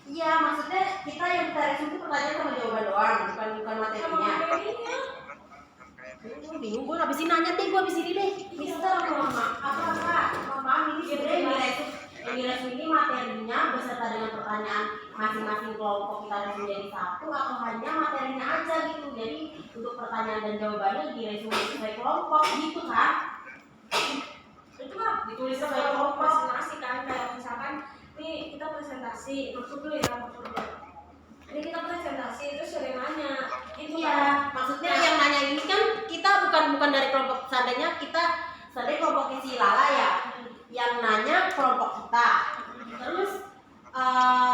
Iya, maksudnya kita yang kita resume itu pertanyaan sama jawaban doang, bukan sama materinya. materinya Gue bingung, gue habisin nanya deh, gue habis ini deh. Mister, mama, maaf ini sebenarnya yang di resume ini materinya beserta dengan pertanyaan masing-masing kelompok kita resume jadi satu atau hanya materinya aja gitu. Jadi untuk pertanyaan dan jawabannya di resume sesuai kelompok gitu kan? itu mah Ditulis sesuai sesuai kelompok kelompok. masing-masing kan kayak misalkan nih kita presentasi maksud lu ini kita presentasi itu sering nanya itu Iya, maksudnya yang nanya ini kan kita bukan dari kelompok, seandainya kelompoknya si Lala ya, yang nanya kelompok kita. Terus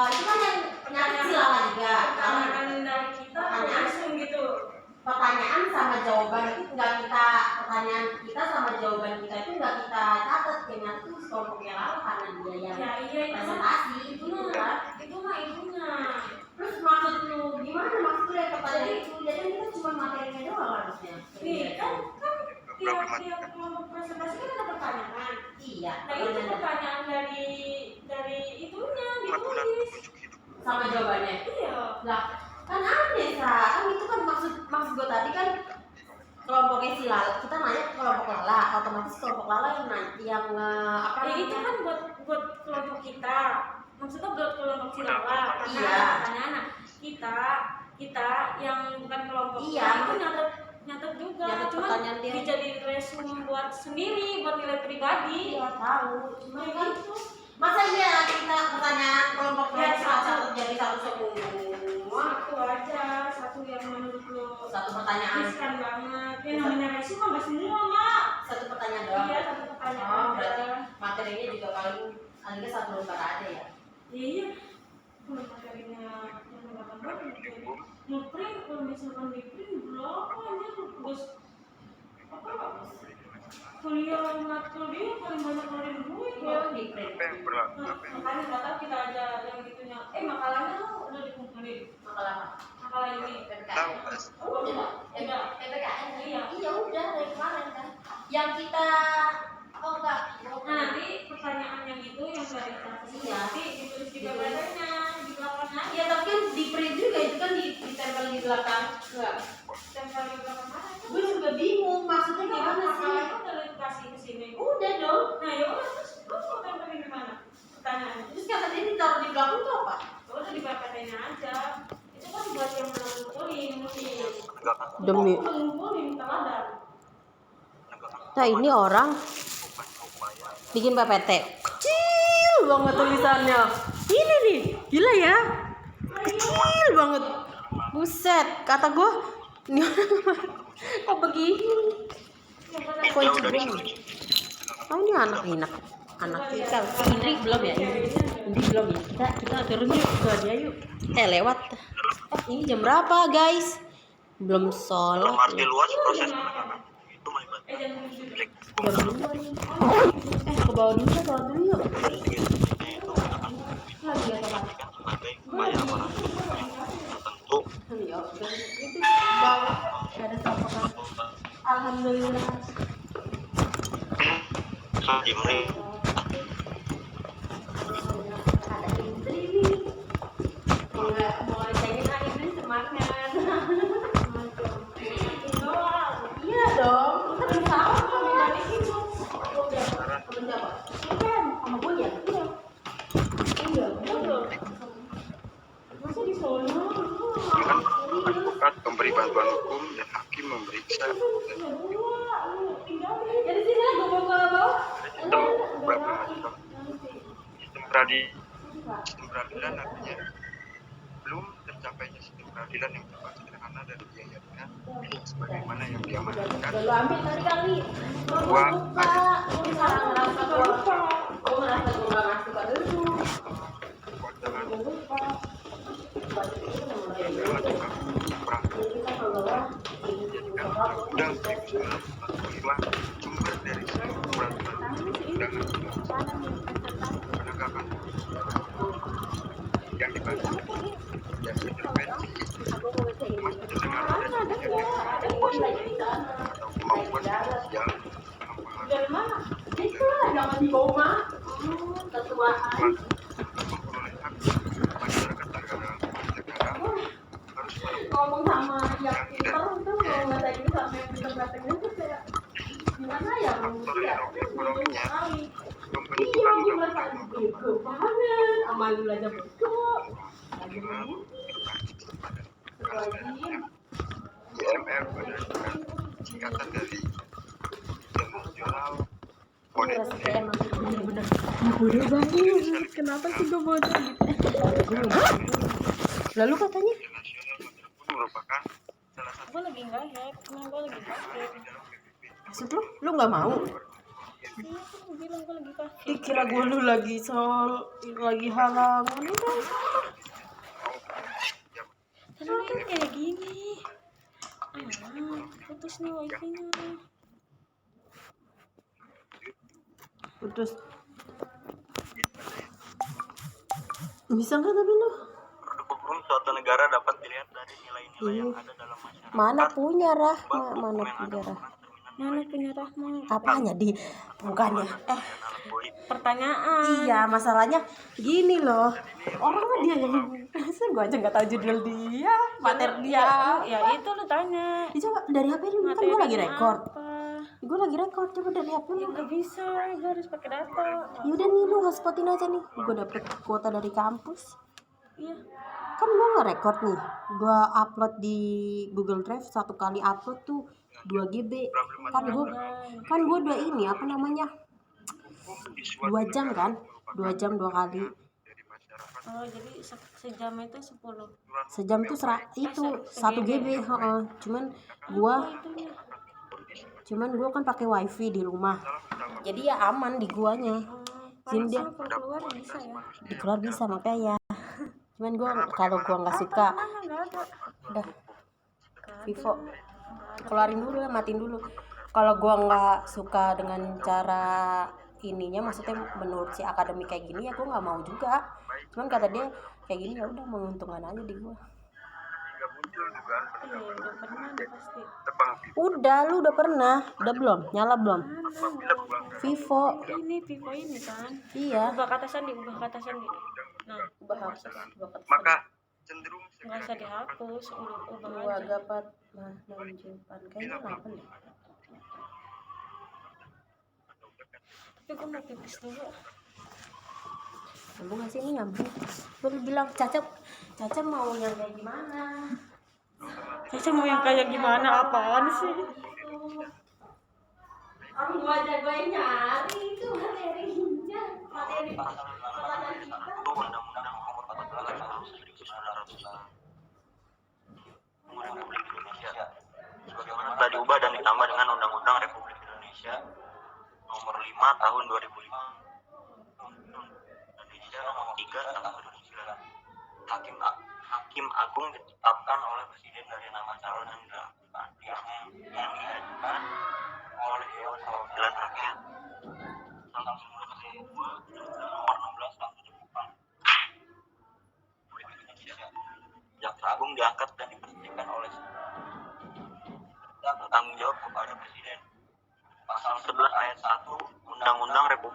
itu kan yang nyari si Lala juga. pertanyaan dari kita Pertanyaan. langsung gitu Pertanyaan sama jawaban itu pertanyaan kita sama jawaban kita itu nggak kita catat, yang nyatet itu kelompoknya Lala karena dia yang ya iya presentasi itu gitu mah kan. itu mah ibunya Terus maksud lu gimana, maksud lu yang pertanyaan itu? Jadi kita cuma materinya doang harusnya. nih kan tiap kelompok presentasi kan ada pertanyaan Iya. nah itu pertanyaan dari itunya ditulis Sama jawabannya. iya Lah, kan aneh kan itu kan maksud gue tadi kan kelompoknya si Lala, kita nanya ke kelompok Lala, otomatis kelompok Lala yang apa ya itu kan buat kelompok kita maksudnya buat kelompok Silala karena Iya. pertanyaan kita yang bukan kelompok Iya. itu nyatet juga Nyatet cuma pertanyaan dia. dijadiin resume buat sendiri buat nilai pribadi Iya tahu, cuma ya kan gitu masa iya kita pertanyaan kelompoknya Ya, satu jadi satu semua, satu aja satu yang menurut lo satu pertanyaan, riskan banget ya namanya resume nggak semua mak satu pertanyaan doang. iya satu pertanyaan Oh, aja berarti materinya juga paling ada satu lembar aja ya. iya kalau materinya yang menggunakan banget jadi ngeprint kalau misalkan di print berapa aja terus apa kuliah matkul dia paling banyak ngeluarin duit ya Di print. makanya nggak tahu kita aja yang gitunya makalahnya lo udah dikumpulin Makalah apa? makalah ini PPKN. oh udah PPKN. Iya. Iya udah dari kemarin kan. Yang kita enggak. nah nanti pertanyaan yang itu yang dari presentasi ditulis di BPT-nya di belakangnya Iya tapi kan di print juga itu kan ditempel di belakang. Enggak. tempel di belakang mana Gue juga bingung maksudnya gimana makalah sih? itu udah dikasih ke sini Udah dong. nah ya udah terus lo mau tempelin di mana pertanyaannya Terus kata dia ditaruh di belakang tuh apa? udah di BPT-nya aja itu kan buat yang belum ngumpulin mungkin Demi. belum ngumpulin teladan Nah ini orang bikin PPT kecil banget tulisannya. Ini nih, gila ya, kecil banget. Buset, kata gue, ini orang kok begini? Kok jebol? Oh ini anak kita. Indri belum ya? Indri belum ya? Kita turun yuk ke dia yuk. Lewat. Ini jam berapa guys? Belum sholat. Belum arti luas proses penegakan itu melibatkan Jam 2 nih. Ke bawah dulu ya, sholat dulu yuk. Lagi ya teman. sebagai upaya amanah tertentu Itu bawah. Ada apa? Alhamdulillah. dimulai Iya dong, kan sama dari itu. Sama gue ya? Iya, betul. Masa di sono? Dengan advokat memberi bantuan hukum dan hakim memeriksa Jadi sini lah gue bawa. sistem beberapa macam sistem peradilan artinya belum tercapainya sistem peradilan yang tepat, sederhana dan biaya ringan sebagaimana yang diamanatkan Lo ambil tadi kali. dua Gue salah ngerasa gue lupa. Gue ngerasa gue gak ngasih pada lu. kewajiban Gue lupa. adalah juga perang undang 1945 sumber dari seluruh peraturan undangan penegakan yang dibantu dan intervensi masih terdengar ada atau kemampuan finansial Dari mana? Itu lah, jangan di koma. Ketuaan. memperoleh hak masyarakat negara harus Ngomong sama yang pintar tuh kalau bahasa Inggris sama yang pintar bahasa Inggris tuh kayak gimana ya? faktor ekonominya Iya, pembentukan gue undang-undang merasa bego banget. Sama lu aja bego. Lagi nasional rajin. IMF adalah singkatan dari International Monetary Bener-bener bodoh banget. Kenapa sih gue bodoh gitu? Lalu katanya? Internasional pun merupakan salah satu Gue lagi nggak hack, karena gue lagi kafir. Maksud lu nggak mau? Iya kan gue bilang gue lagi kafir. Dikira gue lu lagi lagi halangan udah. Karena kan kayak gini. Putus nih wifi-nya. Putus. Bisa nggak tapi lu? produk hukum suatu negara dapat dilihat dari nilai-nilai yang ada dalam masyarakat. Mana punya Rahma? Hukum Mana yang punya ada Rahma? Mana punya Rahma? Apanya di bukannya? alat politik. Pertanyaan. Iya, masalahnya gini loh. Orang mah dia yang masa gue aja nggak tahu judul dia, materi dia. Ya itu lu tanya. Ya, coba dari HP lu kan gue lagi Materinya record. apa? Gue lagi record, coba dari HP Ya lu. nggak bisa, gue harus pakai data. Yaudah nih lu hotspotin aja nih. Gue dapet kuota dari kampus. Iya. Kan gue nggak record nih. Gue upload di Google Drive, satu kali upload tuh 2 GB. Kan gue udah ini apa namanya? 2 jam kan? 2 jam 2 kali. Oh jadi sejam itu 10. Sejam tuh itu 1 GB, heeh. Cuman gua kan pakai wifi di rumah. Jadi ya aman di guanya. Sini dia Kalau keluar bisa ya. di keluar bisa makanya. Cuman kalau gua nggak suka, Mana nggak ada. udah Vivo keluarin dulu, matiin dulu. Kalau gua nggak suka dengan cara ininya, maksudnya menurut si akademi kayak gini ya gua nggak mau juga. Cuman kata dia kayak gini ya udah menguntungkan aja di gua. Hingga muncul dugaan Iya udah pernah deh pasti. tebang Udah, lu udah pernah? Udah belum? Nyala belum? Vivo. Ini Vivo ini kan. Iya. Ubah kata sandi, ubah kata sandi. Nah, Ubah hapus. maka cenderung nggak usah dihapus, ubah Dua aja. dapat menunjukkan kayaknya 8 deh. Tapi gue mau pipis dulu. Nyambung nggak sih ini nyambung? Gue bilang Caca mau yang kayak gimana? Caca mau yang kayak gimana? Apaan sih? Orang gua aja gue nyari itu materinya, materi peralatan kita. Undang-Undang Nomor 14 Tahun 1945 Republik Indonesia sebagaimana telah diubah dan ditambah dengan Undang-Undang Republik Indonesia Nomor 5 Tahun 2005, Indonesia Nomor 3 Tahun 2009. Hakim Agung ditetapkan oleh Presiden dari nama calon yang diajukan oleh Dewan Perwakilan Rakyat. Tanggal 19 Nomor 16 Tahun 2004. Jaksa Agung diangkat dan diberhentikan oleh bertanggung jawab kepada Presiden. Pasal 11 ayat 1 Undang-Undang Republik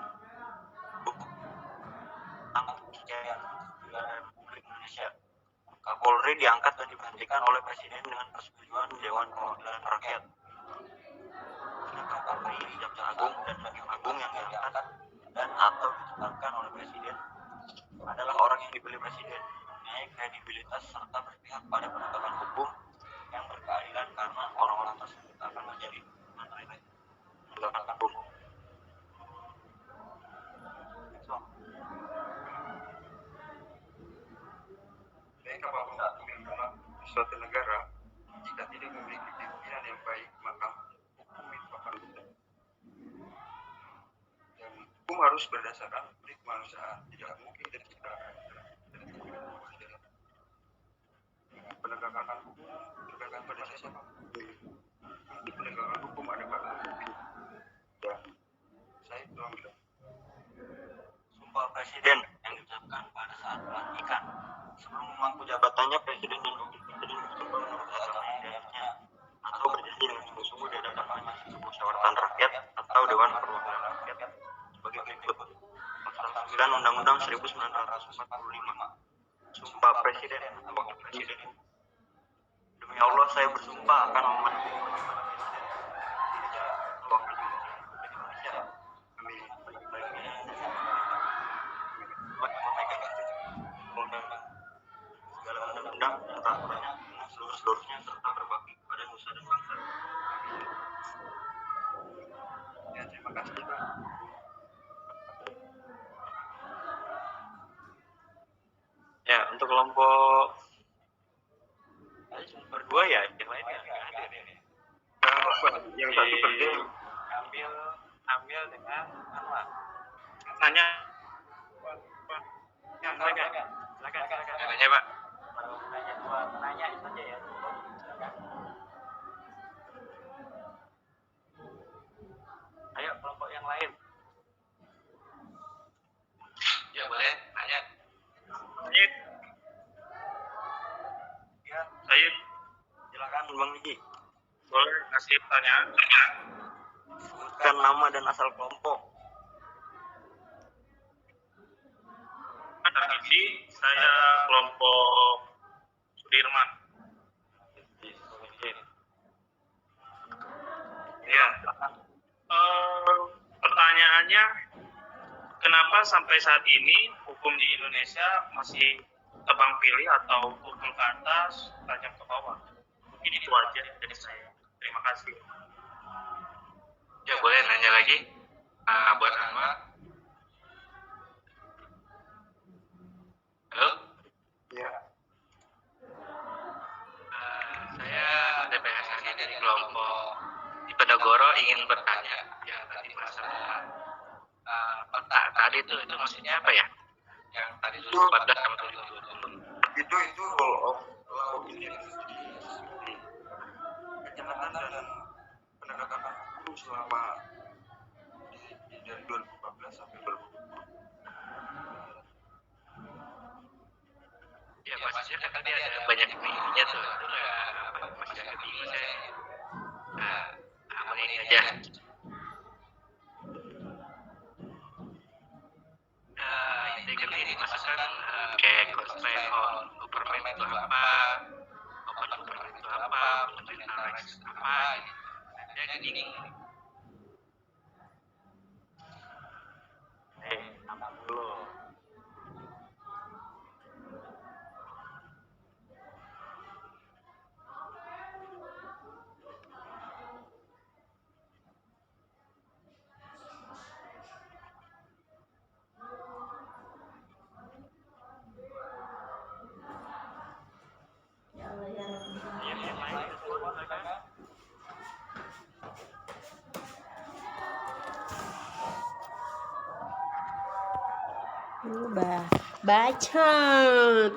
Indonesia. Kapolri diangkat dan diberhentikan oleh Presiden dengan persetujuan Dewan Perwakilan Rakyat. Sedangkan Kapolri, Jaksa Agung, dan Hakim Agung yang diangkat dan atau ditetapkan oleh Presiden adalah orang yang dipilih Presiden, mempunyai kredibilitas serta berpihak pada penegakan hukum yang berkeadilan karena orang-orang tersebut akan menjadi menteri penegakan hukum. Baik apapun pemimpin di suatu negara, jika tidak memiliki pimpinan yang baik, maka hukum itu akan buta. Dan hukum harus berdasarkan prinsip kemanusiaan, tidak mungkin terciptakan dari penegakan hukum tergantung pada siapa. Di penegakan hukum ada pemimpin. Dan saya belum bilang. Sumpah Presiden yang diucapkan pada saat pelantikan. Sebelum memangku jabatannya, Presiden dan Wakil Presiden bersumpah menurut agama idealnya atau berjanji dengan sungguh-sungguh di hadapan Majelis Musyawaratan Rakyat atau Dewan Perwakilan Rakyat sebagai berikut. Pasal 9 Undang-Undang 1945. Sumpah Presiden atau Wakil Presiden. Demi Allah, saya bersumpah akan mematuhi Wakil Presiden Indonesia. Amin. Segala undang-undang dan peraturannya dengan seluruhnya serta berbakti kepada nusa dan bangsa. Ya, terima kasih Pak. Ya, untuk kelompok cuma berdua ya, yang lainnya nggak ada deh. Yang satu kerja Ambil dengan apa? Nanya. Silakan. Nanya Pak. Nanya itu aja ya. Ayo kelompok yang lain. Ya boleh, nanya. Sayid. Ya, Sayid, silakan Bang Niji. boleh kasih pertanyaan? Sebutkan nama dan asal kelompok. Tadi saya kelompok Sudirman. Ya. Pertanyaannya, kenapa sampai saat ini hukum di Indonesia masih tebang pilih atau pukul ke atas, tajam ke bawah? Mungkin itu aja dari saya. Terima kasih. Ya boleh nanya lagi. Buat Anwar. Halo. Ya. Saya DPS dari kelompok di Pedagoro ingin bertanya. Ya tadi masalah peta tadi itu maksudnya apa ya? Yang tadi 2014 sama 2020. Itu rule of law ini kejahatan dan penegakan hukum selama dari 2014 sampai 2020. Ya maksudnya kan tadi ada banyak ininya tuh. Masih agak bingung saya. Ini aja. Integrity dimasukkan kayak constraint on government itu apa, open government itu apa, fundamental rights apa, gitu. Jadi apa dulu? Baca.